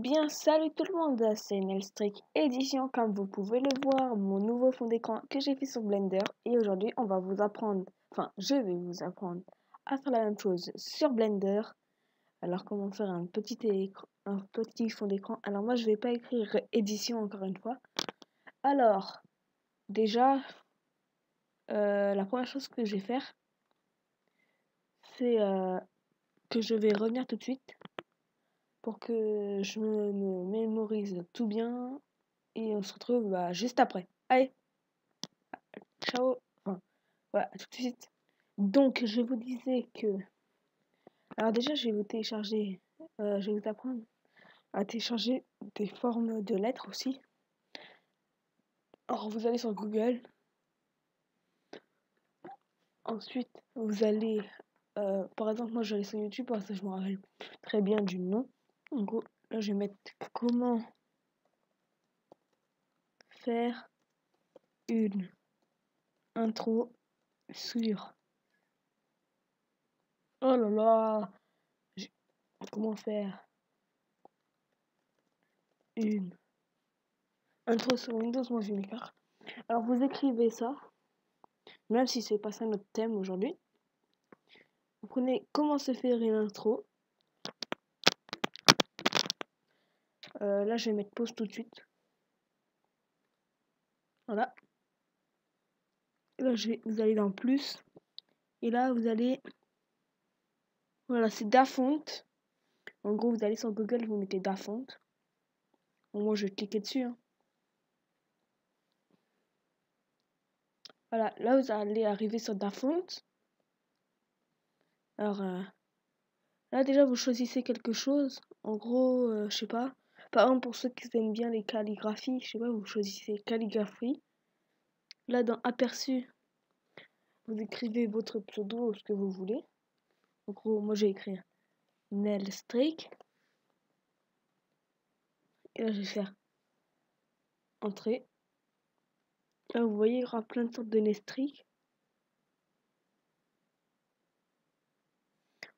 bien, salut tout le monde, c'est Nelstrick Edition, comme vous pouvez le voir, mon nouveau fond d'écran que j'ai fait sur Blender. Et aujourd'hui, on va vous apprendre, je vais vous apprendre à faire la même chose sur Blender. Alors, comment faire un petit fond d'écran. Alors, moi, je vais pas écrire édition encore une fois. Alors, déjà, la première chose que je vais faire, c'est que je vais revenir tout de suite pour que je me mémorise tout bien. Et on se retrouve juste après. Allez, ciao. Voilà, à tout de suite. Donc, je vous disais que... Alors déjà, je vais vous télécharger... je vais vous apprendre à télécharger des formes de lettres aussi. Alors, vous allez sur Google. Ensuite, vous allez... par exemple, moi, je vais aller sur YouTube parce que je me rappelle très bien du nom. En gros, là, je vais mettre comment faire une intro sur... Oh là là, comment faire une intro sur Windows, moi je m'écarte. Alors vous écrivez ça, même si c'est pas ça notre thème aujourd'hui. Vous prenez comment se faire une intro. Là je vais mettre pause tout de suite. Voilà. Là vous allez dans plus. Et là vous allez... Voilà, c'est Dafont. En gros vous allez sur Google, vous mettez Dafont. Bon, moi je vais cliquer dessus. Hein. Voilà, là vous allez arriver sur Dafont. Alors là déjà vous choisissez quelque chose. En gros, je sais pas. Par exemple pour ceux qui aiment bien les calligraphies, je sais pas, vous choisissez calligraphie. Là dans aperçu, vous écrivez votre pseudo ou ce que vous voulez. En gros, moi je vais écrire Nelstrick. Et là je vais faire entrée. Là vous voyez, il y aura plein de sortes de Nelstrick.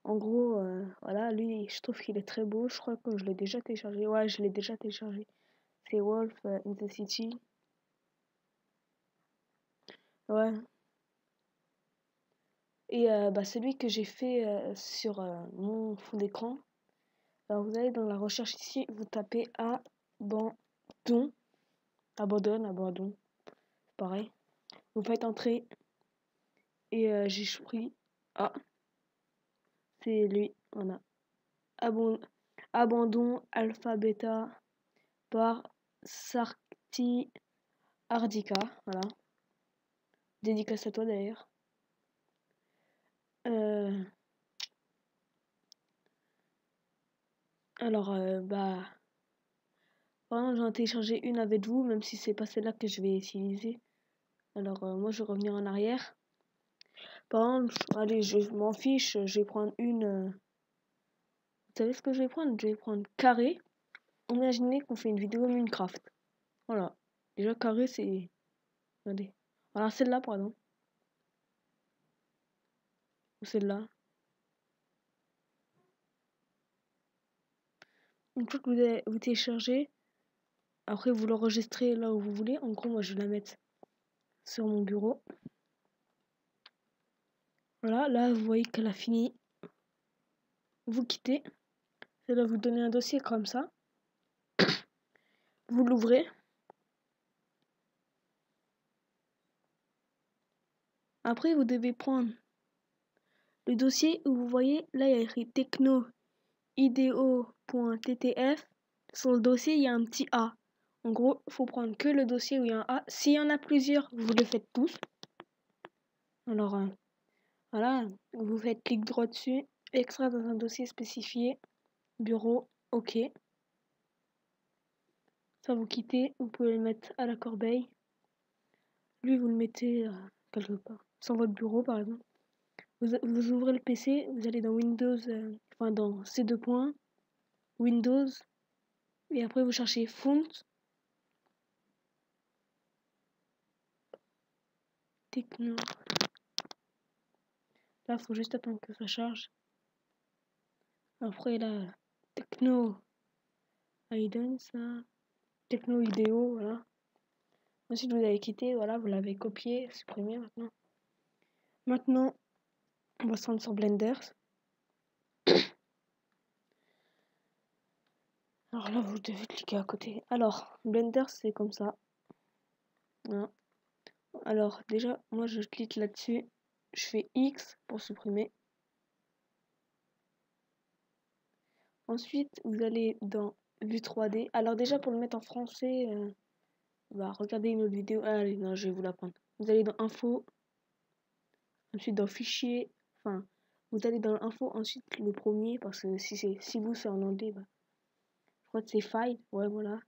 En gros, voilà, lui, je trouve qu'il est très beau. Je crois que je l'ai déjà téléchargé. Ouais, je l'ai déjà téléchargé. C'est Wolf in the City. Ouais. Et celui que j'ai fait sur mon fond d'écran. Alors vous allez dans la recherche ici, vous tapez abandon. Abandon. Pareil. Vous faites entrer. Et j'ai choisi. Ah, c'est lui. Voilà. Abandon alpha beta par Sarti Ardika. Voilà. Dédicace à toi d'ailleurs. Alors, vraiment, j'en ai téléchargé une avec vous, même si c'est pas celle-là que je vais utiliser. Alors, moi, je vais revenir en arrière. Par exemple, allez, je m'en fiche, je vais prendre une. Vous savez ce que je vais prendre? Je vais prendre carré. Imaginez qu'on fait une vidéo Minecraft. Voilà. Déjà, carré, c'est. Regardez. Voilà, celle-là, pardon. Ou celle-là. Une fois que vous téléchargez, après vous l'enregistrez là où vous voulez. En gros, moi je vais la mettre sur mon bureau. Voilà, là vous voyez qu'elle a fini. Vous quittez. Ça va vous donner un dossier comme ça. Vous l'ouvrez. Après, vous devez prendre le dossier où vous voyez, là il y a écrit techno ideo.ttf. Sur le dossier, il y a un petit A. En gros, il faut prendre que le dossier où il y a un A. S'il y en a plusieurs, vous le faites tous. Alors, voilà, vous faites clic droit dessus, extraire dans un dossier spécifié, bureau, OK. Ça, vous quittez, vous pouvez le mettre à la corbeille. Lui, vous le mettez quelque part, sur votre bureau par exemple. Vous ouvrez le PC, vous allez dans Windows, dans ces deux points, Windows, et après vous cherchez Font, Techno. Là, il faut juste attendre que ça charge. Après, là, Techno, Aiden, ça. Techno vidéo, voilà. Ensuite, vous avez quitté, voilà, vous l'avez copié, supprimé maintenant. Maintenant, on va se rendre sur Blender. Alors là, vous devez cliquer à côté. Alors, Blender, c'est comme ça. Voilà. Alors, déjà, moi, je clique là-dessus. Je fais X pour supprimer. Ensuite, vous allez dans Vue 3D. Alors déjà, pour le mettre en français, regardez une autre vidéo. Ah, allez, non, je vais vous l'apprendre. Vous allez dans Info. Ensuite, dans Fichier. Enfin, vous allez dans Info. Ensuite, le premier, parce que si vous, c'est en anglais, bah, je crois que c'est File. Ouais, voilà.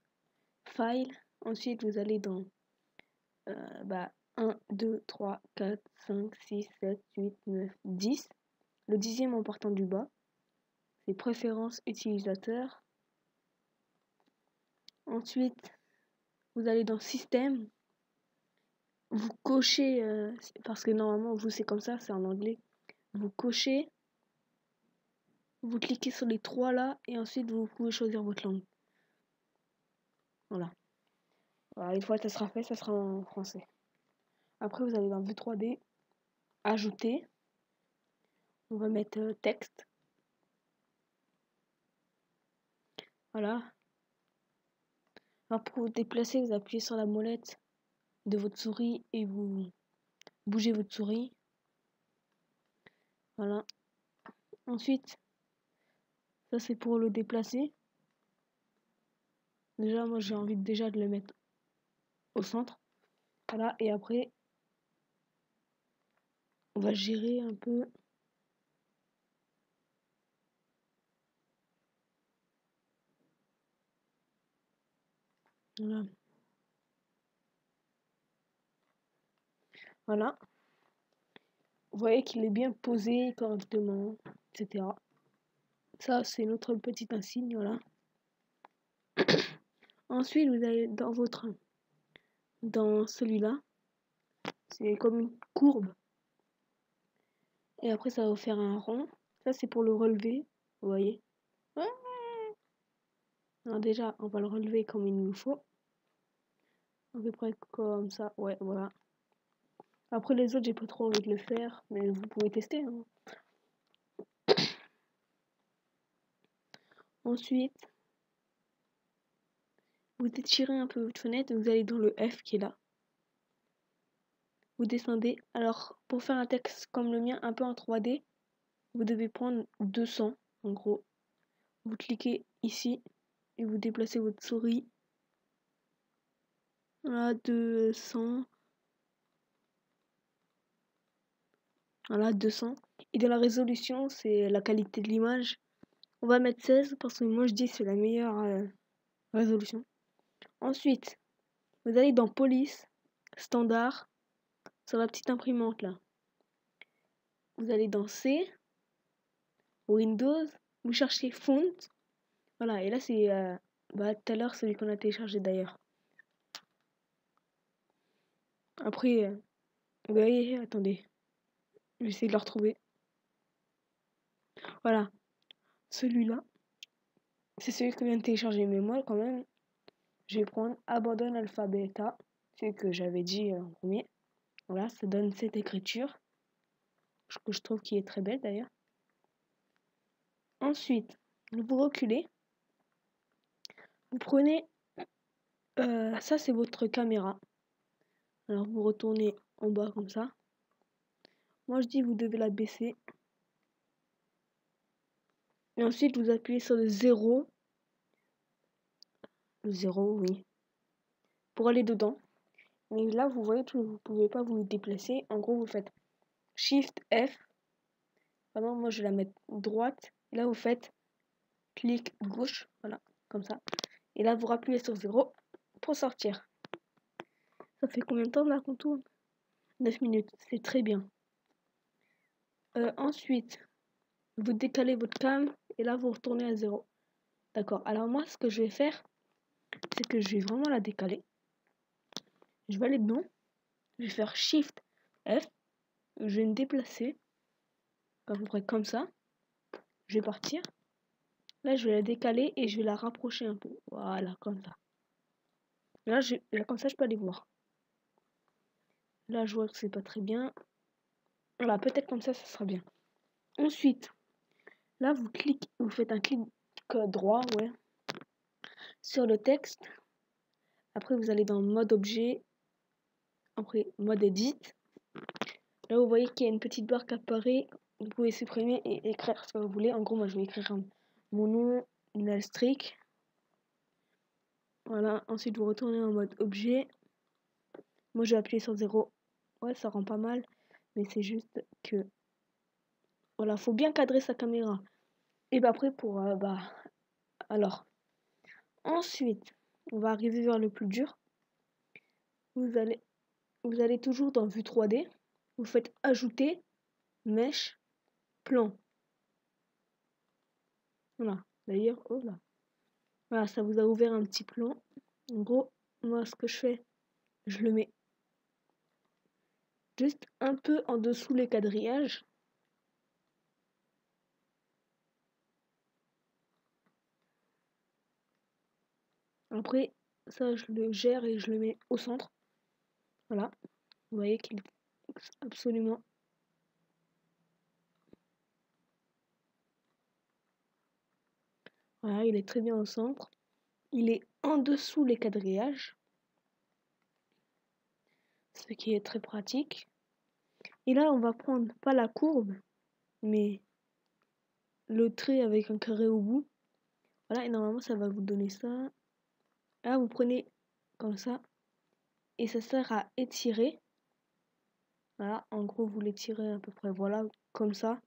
File. Ensuite, vous allez dans 1, 2, 3, 4, 5, 6, 7, 8, 9, 10. Le 10e en partant du bas. C'est Préférences utilisateurs. Ensuite, vous allez dans Système. Vous cochez, parce que normalement, vous, c'est comme ça, c'est en anglais. Vous cochez. Vous cliquez sur les trois là. Et ensuite, vous pouvez choisir votre langue. Voilà. Voilà, une fois que ça sera fait, ça sera en français. Après, vous allez dans Vue 3D. Ajouter. On va mettre texte. Voilà. Alors, pour vous déplacer, vous appuyez sur la molette de votre souris et vous bougez votre souris. Voilà. Ensuite, ça c'est pour le déplacer. Déjà, moi j'ai envie déjà de le mettre au centre. Voilà. Et après, on va gérer un peu. Voilà. Voilà. Vous voyez qu'il est bien posé correctement, etc. Ça, c'est notre petit insigne, voilà. Ensuite, vous allez dans celui-là. C'est comme une courbe. Et après, ça va vous faire un rond. Ça, c'est pour le relever, vous voyez. Alors déjà, on va le relever comme il nous faut. À peu près comme ça, ouais, voilà. Après les autres, j'ai pas trop envie de le faire, mais vous pouvez tester. Hein. Ensuite, vous étirez un peu votre fenêtre, vous allez dans le F qui est là. Vous descendez. Alors, pour faire un texte comme le mien, un peu en 3D, vous devez prendre 200, en gros. Vous cliquez ici et vous déplacez votre souris. Voilà, 200. Voilà, 200. Et dans la résolution, c'est la qualité de l'image. On va mettre 16 parce que moi je dis que c'est la meilleure résolution. Ensuite, vous allez dans Police, Standard, sur la petite imprimante là. Vous allez dans C, Windows, vous cherchez Font. Voilà, et là c'est tout à l'heure celui qu'on a téléchargé d'ailleurs. Après, vous voyez, attendez, je vais essayer de le retrouver. Voilà, celui-là, c'est celui que je viens de télécharger, mais moi quand même, je vais prendre Abandonne Alpha Beta, celui que j'avais dit en premier. Voilà, ça donne cette écriture, que je trouve qui est très belle d'ailleurs. Ensuite, vous reculez. Vous prenez, ça c'est votre caméra. Alors vous retournez en bas comme ça. Moi je dis vous devez la baisser. Et ensuite vous appuyez sur le 0. Le 0, oui. Pour aller dedans. Mais là vous voyez que vous pouvez pas vous déplacer. En gros vous faites Shift F. Pardon, moi je vais la mettre droite. Et là vous faites clic gauche. Voilà, comme ça. Et là vous rappuyez sur 0 pour sortir. Ça fait combien de temps là qu'on tourne? 9 minutes, c'est très bien. Ensuite, vous décalez votre cam et là vous retournez à 0. D'accord, alors moi ce que je vais faire, c'est que je vais vraiment la décaler. Je vais aller dedans, je vais faire Shift F, je vais me déplacer, à peu près comme ça. Je vais partir. Là, je vais la décaler et je vais la rapprocher un peu. Voilà, comme ça. Là, comme ça, je peux aller voir. Là, je vois que c'est pas très bien. Voilà, peut-être comme ça sera bien. Ensuite, là, vous faites un clic droit, ouais, sur le texte. Après, vous allez dans mode objet. Après, mode edit. Là, vous voyez qu'il y a une petite barre qui apparaît. Vous pouvez supprimer et écrire ce que vous voulez. En gros, moi, je vais écrire mon nom, Nalstrick. Voilà. Ensuite, vous retournez en mode objet. Moi, je vais appuyer sur 0. Ouais, ça rend pas mal. Mais c'est juste que... Voilà, faut bien cadrer sa caméra. Et bah après, alors, ensuite, on va arriver vers le plus dur. Vous allez toujours dans vue 3D. Vous faites ajouter, mèche, plan. Voilà. D'ailleurs, oh là. Voilà, ça vous a ouvert un petit plan. En gros, moi, ce que je fais, je le mets juste un peu en dessous les quadrillages. Après, ça, je le gère et je le mets au centre. Voilà. Vous voyez qu'il est absolument... Voilà, il est très bien au centre. Il est en dessous les quadrillages. Ce qui est très pratique. Et là, on va prendre pas la courbe, mais le trait avec un carré au bout. Voilà, et normalement, ça va vous donner ça. Là, vous prenez comme ça. Et ça sert à étirer. Voilà, en gros, vous l'étirez à peu près, voilà, comme ça.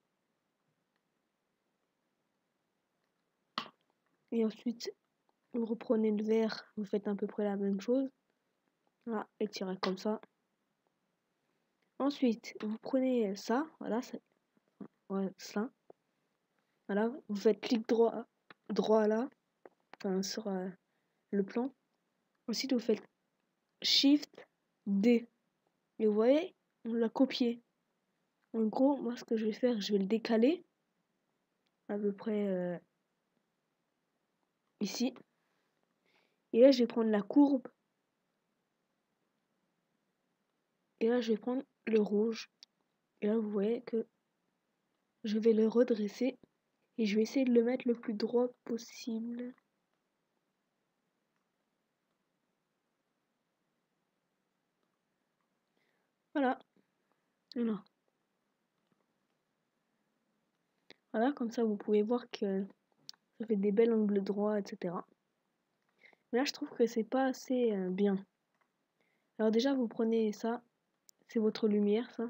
Et ensuite, vous reprenez le vert, vous faites à peu près la même chose. Voilà, étirez comme ça. Ensuite, vous prenez ça, voilà, ouais, ça. Voilà, vous faites clic droit là, enfin, sur le plan. Ensuite, vous faites Shift D. Et vous voyez, on l'a copié. En gros, moi, ce que je vais faire, je vais le décaler à peu près ici. Et là, je vais prendre la courbe. Et là, je vais prendre le rouge. Et là, vous voyez que je vais le redresser. Et je vais essayer de le mettre le plus droit possible. Voilà. Voilà. Voilà, comme ça, vous pouvez voir que ça fait des bels angles droits, etc. Mais là, je trouve que c'est pas assez bien. Alors déjà, vous prenez ça. C'est votre lumière, ça.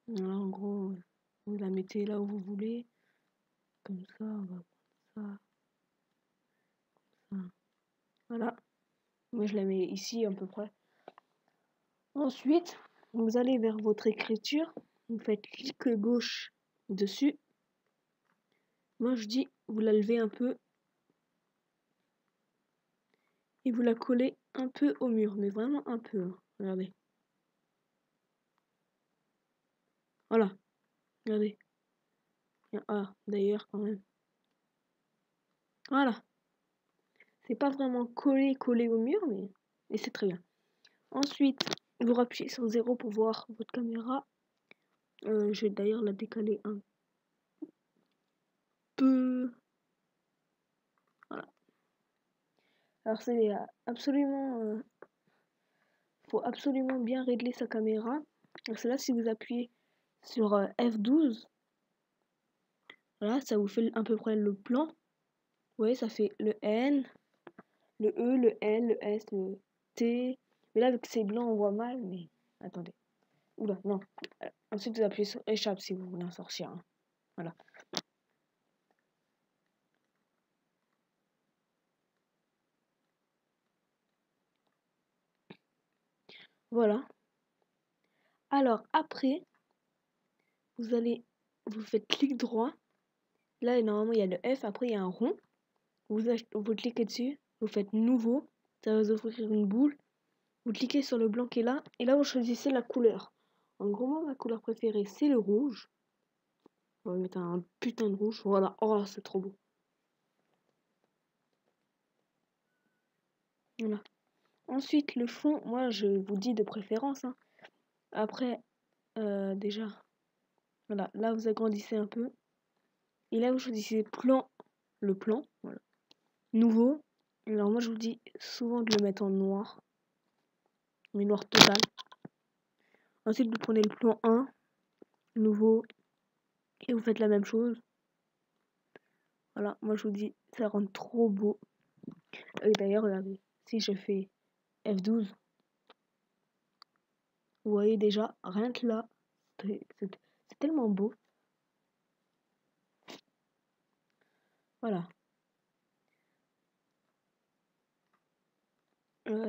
Voilà, en gros, vous la mettez là où vous voulez. Comme ça, on va prendre ça. Ça. Voilà. Moi, je la mets ici à peu près. Ensuite, vous allez vers votre écriture. Vous faites clic gauche dessus. Moi, je dis, vous la levez un peu. Et vous la collez un peu au mur. Mais vraiment un peu. Hein. Regardez. Voilà. Regardez. Ah, d'ailleurs, quand même. Voilà. C'est pas vraiment collé au mur, mais c'est très bien. Ensuite, vous rappuyez sur 0 pour voir votre caméra. Je vais d'ailleurs la décaler un peu. Voilà. Alors c'est absolument... faut absolument bien régler sa caméra. C'est là, si vous appuyez sur F12, voilà, ça vous fait à peu près le plan. Vous voyez, ça fait le N, le E, le L, le S, le T. Mais là, avec c'est blanc, on voit mal, mais attendez. Oula, non. Ensuite, vous appuyez sur échappe si vous voulez en sortir. Hein. Voilà. Voilà. Alors, après, vous faites clic droit. Là, normalement, il y a le F. Après, il y a un rond. Vous cliquez dessus. Vous faites nouveau. Ça va vous offrir une boule. Vous cliquez sur le blanc qui est là. Et là, vous choisissez la couleur. En gros, moi, ma couleur préférée, c'est le rouge. On va mettre un putain de rouge. Voilà. Oh, c'est trop beau. Voilà. Ensuite, le fond, moi, je vous dis de préférence. Hein. Après, déjà, voilà. Là, vous agrandissez un peu. Et là, vous choisissez le plan. Voilà. Nouveau. Alors, moi, je vous dis souvent de le mettre en noir. Mais noir total. Ensuite, vous prenez le plan 1. Nouveau. Et vous faites la même chose. Voilà, moi je vous dis, ça rend trop beau. Et d'ailleurs, regardez, si je fais F12, vous voyez déjà, rien que là, c'est tellement beau. Voilà.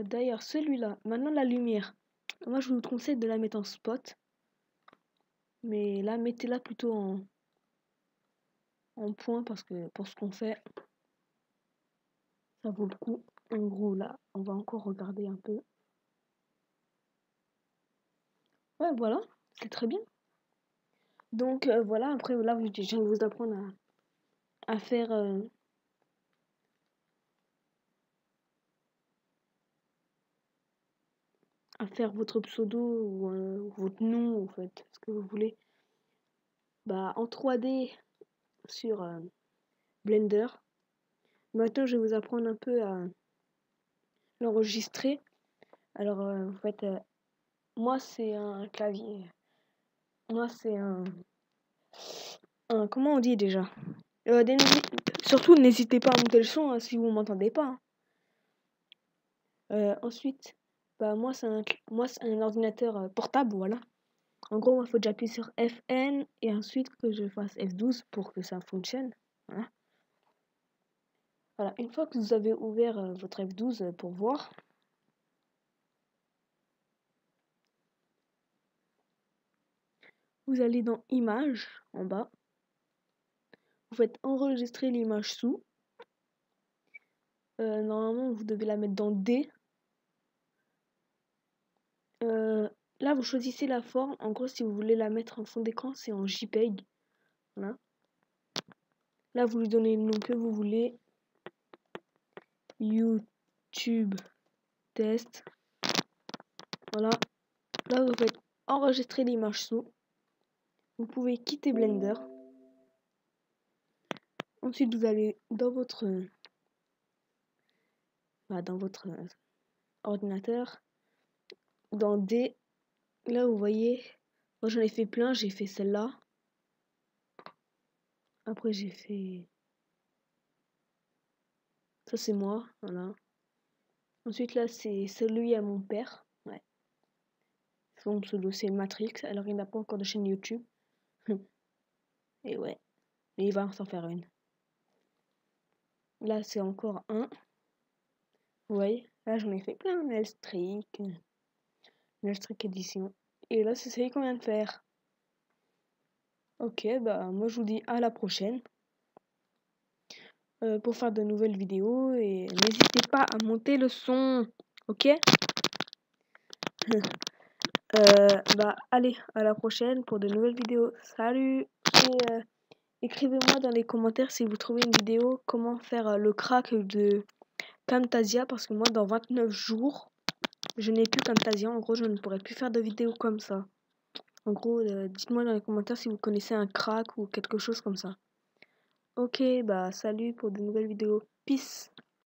D'ailleurs, celui-là, maintenant la lumière. Moi je vous conseille de la mettre en spot. Mais là, mettez-la plutôt en point parce que pour ce qu'on fait, ça vaut le coup. En gros, là, on va encore regarder un peu. Ouais, voilà, c'est très bien. Donc voilà, après là, je viens de vous apprendre à faire votre pseudo ou votre nom, en fait, ce que vous voulez. Bah, en 3D sur Blender. Maintenant, je vais vous apprendre un peu à l'enregistrer. Alors, en fait, moi, c'est un clavier. Moi, c'est un... Comment on dit déjà Surtout, n'hésitez pas à monter le son hein, si vous m'entendez pas. Ensuite, bah, moi, c'est un ordinateur portable, voilà. En gros, il faut que j'appuie sur FN et ensuite que je fasse F12 pour que ça fonctionne. Voilà. Voilà. Une fois que vous avez ouvert votre F12 pour voir, vous allez dans Images en bas. Vous faites enregistrer l'image sous. Normalement, vous devez la mettre dans D. Là, vous choisissez la forme. En gros, si vous voulez la mettre en fond d'écran, c'est en JPEG. Voilà. Là, vous lui donnez le nom que vous voulez. YouTube test. Voilà. Là, vous faites enregistrer l'image sous. Vous pouvez quitter Blender. Ensuite, vous allez dans votre ordinateur. Dans D, là, vous voyez, moi j'en ai fait plein. J'ai fait celle-là. Après, j'ai fait... Ça, c'est moi, voilà. Ensuite, là, c'est celui à mon père. Ouais. Son pseudo, c'est Matrix. Alors, il n'a pas encore de chaîne YouTube. Et ouais. Mais il va s'en faire une. Là, c'est encore un. Ouais. Là, j'en ai fait plein. Nelstrick Edition. Et là, c'est celui qu'on vient de faire. Ok, bah, moi, je vous dis à la prochaine. Pour faire de nouvelles vidéos. Et n'hésitez pas à monter le son. Ok? Bah, allez, à la prochaine pour de nouvelles vidéos. Salut! Et écrivez-moi dans les commentaires si vous trouvez une vidéo comment faire le crack de Camtasia parce que moi dans 29 jours je n'ai plus Camtasia. En gros je ne pourrai plus faire de vidéos comme ça. En gros dites-moi dans les commentaires si vous connaissez un crack ou quelque chose comme ça. Ok bah salut pour de nouvelles vidéos. Peace!